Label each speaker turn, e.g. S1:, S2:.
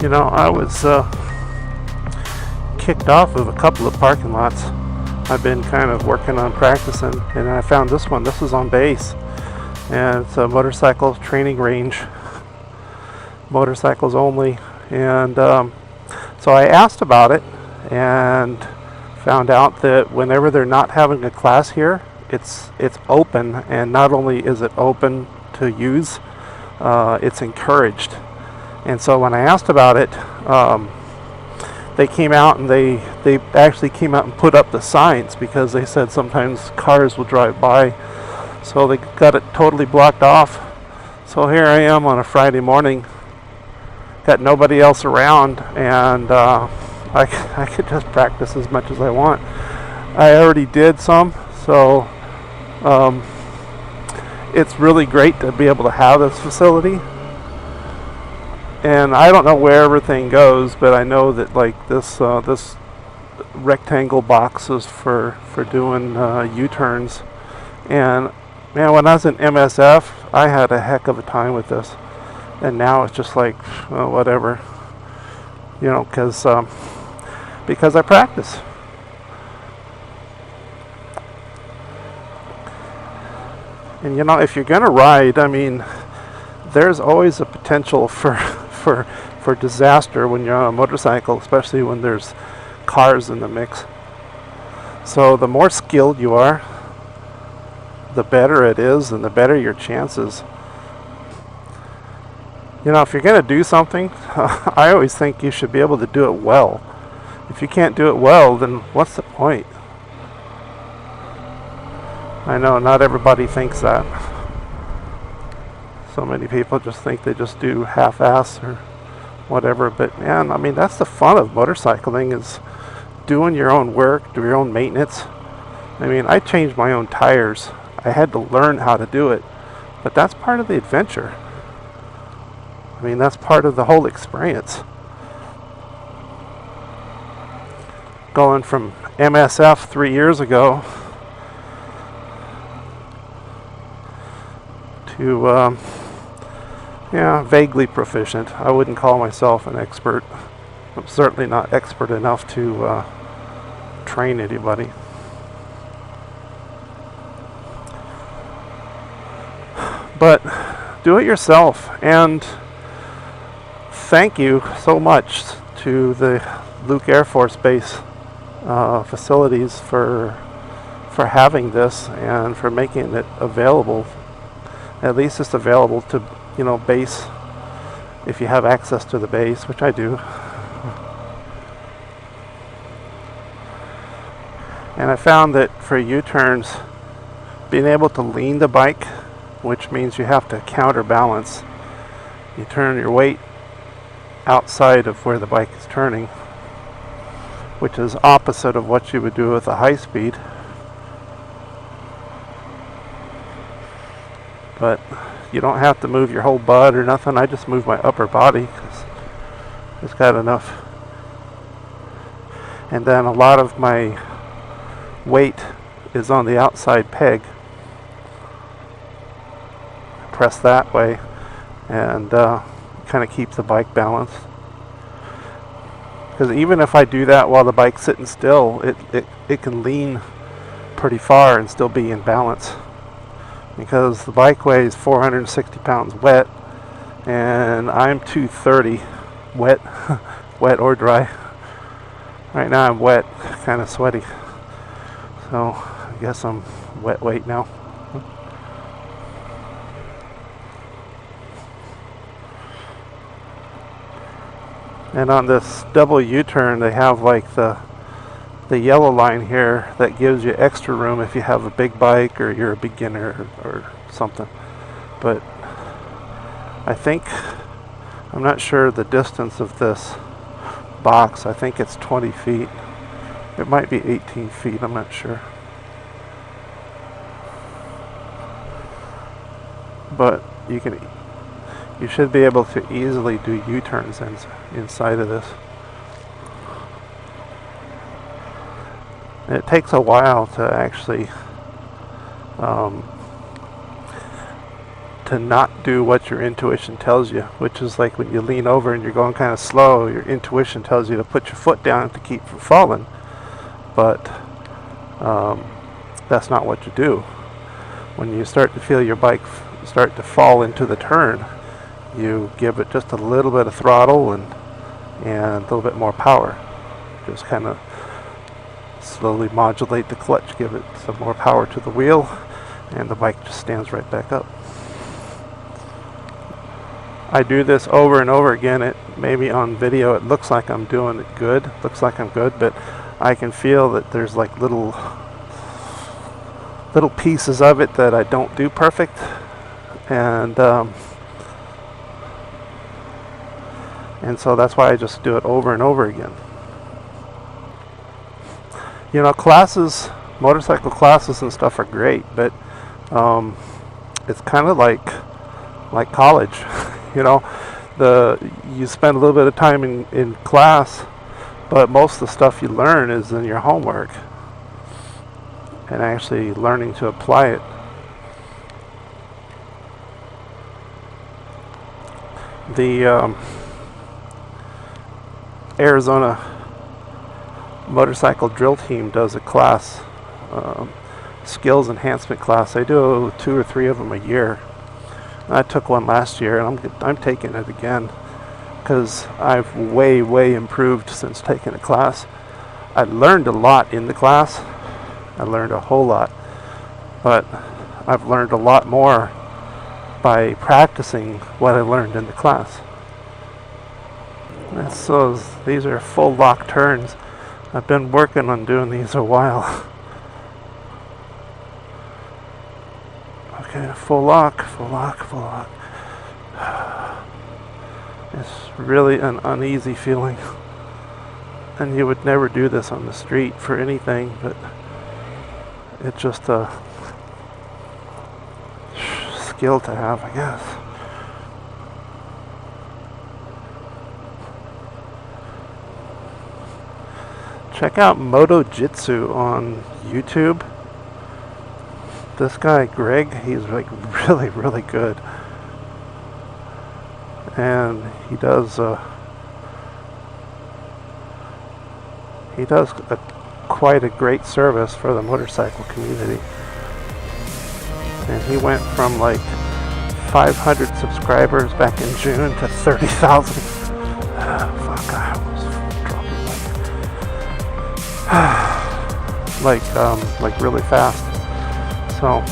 S1: You know, I was kicked off of a couple of parking lots. I've been kind of working on practicing, and I found this one. This is on base, and it's a motorcycle training range, motorcycles only. And so I asked about it and found out that whenever they're not having a class here, it's open, and not only is it open to use, it's encouraged. And so when I asked about it, they came out and they actually came out and put up the signs, because they said sometimes cars will drive by, so they got it totally blocked off. So here I am on a Friday morning, got nobody else around, and I could just practice as much as I want. I already did some, so it's really great to be able to have this facility. And I don't know where everything goes, but I know that like this rectangle box is for doing U-turns. And man, when I was in MSF, I had a heck of a time with this. And now it's just like whatever, you know, because I practice. And you know, if you're gonna ride, I mean, there's always a potential for disaster when you're on a motorcycle, especially when there's cars in the mix. So the more skilled you are, the better it is, and the better your chances. You know, if you're going to do something, I always think you should be able to do it well. If you can't do it well, then what's the point? I know not everybody thinks that. So many people just think they just do half-ass or whatever, but man, I mean, that's the fun of motorcycling, is doing your own work, do your own maintenance. I mean, I changed my own tires. I had to learn how to do it, but that's part of the adventure. I mean, that's part of the whole experience. Going from MSF 3 years ago to vaguely proficient. I wouldn't call myself an expert. I'm certainly not expert enough to train anybody. But do it yourself, and thank you so much to the Luke Air Force Base facilities for having this and for making it available. At least it's available to, you know, base, if you have access to the base, which I do. And I found that for U-turns, being able to lean the bike, which means you have to counterbalance. You turn your weight outside of where the bike is turning, which is opposite of what you would do with a high speed. But you don't have to move your whole butt or nothing. I just move my upper body because it's got enough. And then a lot of my weight is on the outside peg. Press that way, and kind of keep the bike balanced. Because even if I do that while the bike's sitting still, it can lean pretty far and still be in balance. Because the bike weighs 460 pounds wet, and I'm 230 wet, wet or dry. Right now I'm wet, kind of sweaty. So I guess I'm wet weight now. And on this double U-turn, they have like the yellow line here that gives you extra room if you have a big bike or you're a beginner or something. But I think, I'm not sure the distance of this box. I think it's 20 feet. It might be 18 feet, I'm not sure. But you should be able to easily do U-turns inside of this. And it takes a while to actually to not do what your intuition tells you, which is like when you lean over and you're going kind of slow, your intuition tells you to put your foot down to keep from falling, but that's not what you do. When you start to feel your bike start to fall into the turn, you give it just a little bit of throttle and a little bit more power. Just kind of slowly modulate the clutch, give it some more power to the wheel, and the bike just stands right back up. I do this over and over again. Maybe on video it looks like I'm doing it good, looks like I'm good, but I can feel that there's like little pieces of it that I don't do perfect, and so that's why I just do it over and over again. You know, classes, motorcycle classes and stuff are great, but it's kind of like college. You know, you spend a little bit of time in class, but most of the stuff you learn is in your homework and actually learning to apply it. The Arizona motorcycle drill team does a class, skills enhancement class. They do 2 or 3 of them a year. I took one last year, and I'm taking it again because I've way improved since taking a class. I learned a lot in the class. I learned a whole lot, but I've learned a lot more by practicing what I learned in the class. And so these are full lock turns. I've been working on doing these a while. Okay, full lock. It's really an uneasy feeling. And you would never do this on the street for anything, but it's just a skill to have, I guess. Check out Moto Jitsu on YouTube. This guy Greg, he's like really good, and he does quite a great service for the motorcycle community. And he went from like 500 subscribers back in June to 30,000. Fuck, I almost dropped it like really fast. So